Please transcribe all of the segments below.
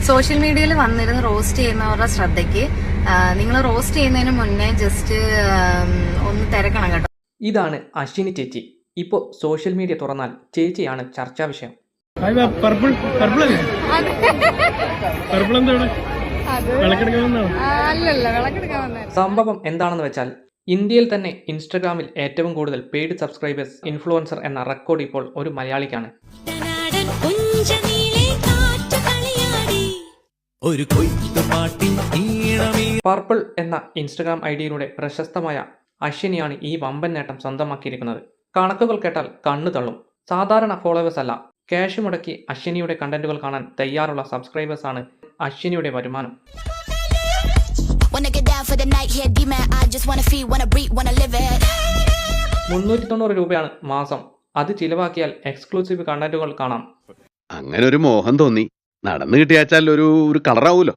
Social മീഡിയയിൽ വന്നിരുന്ന് roast ചെയ്യുന്നവരുടെ ശ്രദ്ധയ്ക്ക് നിങ്ങൾ റോസ്റ്റ് ചെയ്യുന്നതിന് മുന്നേ ജസ്റ്റ് ഒന്ന് തിരക്കണം കേട്ടോ. ഇതാണ് അശ്വിനി ചേച്ചി. ഇപ്പോൾ സോഷ്യൽ മീഡിയ തുറന്നാൽ ചേച്ചിയാണ് ചർച്ചാ വിഷയം. സംഭവം എന്താണെന്ന് വെച്ചാൽ ഇന്ത്യയിൽ തന്നെ ഇൻസ്റ്റഗ്രാമിൽ ഏറ്റവും കൂടുതൽ പെയ്ഡ് സബ്സ്ക്രൈബേഴ്സ് ഇൻഫ്ലുവൻസർ എന്ന റെക്കോർഡ് ഇപ്പോൾ ഒരു മലയാളിക്കാണ്. പർപ്പിൾ എന്ന ഇൻസ്റ്റഗ്രാം ഐഡിയിലൂടെ പ്രശസ്തമായ അശ്വിനിയാണ് ഈ വമ്പൻ നേട്ടം സ്വന്തമാക്കിയിരിക്കുന്നത്. കണക്കുകൾ കേട്ടാൽ കണ്ണു തള്ളും. സാധാരണ ഫോളോവേഴ്സ് അല്ല, ക്യാഷ് മുടക്കി അശ്വിനിയുടെ കണ്ടന്റുകൾ കാണാൻ തയ്യാറുള്ള സബ്സ്ക്രൈബേഴ്സ് ആണ് അശ്വിനിയുടെ വരുമാനം. 390 രൂപയാണ് മാസം. അത് ചിലവാക്കിയാൽ എക്സ്ക്ലൂസീവ് കണ്ടന്റുകൾ കാണാം. അങ്ങനെ ഒരു മോഹം തോന്നി, നടന്നു കിട്ടിയാച്ചാൽ ഒരു കളറാവൂലോ.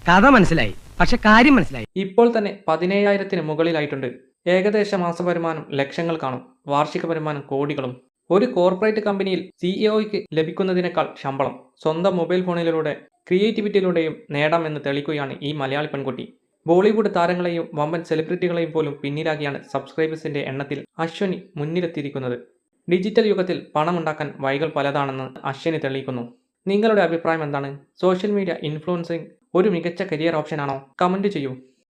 കഥ മനസ്സിലായി, പക്ഷെ കാര്യം മനസ്സിലായി. ഇപ്പോൾ തന്നെ 17,000-ന് മുകളിലായിട്ടുണ്ട്. ഏകദേശ മാസ വരുമാനം ലക്ഷങ്ങൾ കാണും, വാർഷിക വരുമാനം കോടികളും. ഒരു കോർപ്പറേറ്റ് കമ്പനിയിൽ സിഇഒയ്ക്ക് ലഭിക്കുന്നതിനേക്കാൾ ശമ്പളം സ്വന്തം മൊബൈൽ ഫോണിലൂടെ ക്രിയേറ്റിവിറ്റിയിലൂടെയും നേടാമെന്ന് തെളിയിക്കുകയാണ് ഈ മലയാളി പെൺകുട്ടി. ബോളിവുഡ് താരങ്ങളെയും വമ്പൻ സെലിബ്രിറ്റികളെയും പോലും പിന്നിലാക്കിയാണ് സബ്സ്ക്രൈബേഴ്സിന്റെ എണ്ണത്തിൽ അശ്വിനി മുന്നിലെത്തിയിരിക്കുന്നത്. ഡിജിറ്റൽ യുഗത്തിൽ പണമുണ്ടാക്കാൻ വഴികൾ പലതാണെന്ന് അശ്വിനി തെളിയിക്കുന്നു. നിങ്ങളുടെ അഭിപ്രായം എന്താണ്? സോഷ്യൽ മീഡിയ ഇൻഫ്ലുവൻസിംഗ് ഒരു മികച്ച കരിയർ ഓപ്ഷനാണോ? കമന്റ് ചെയ്യൂ.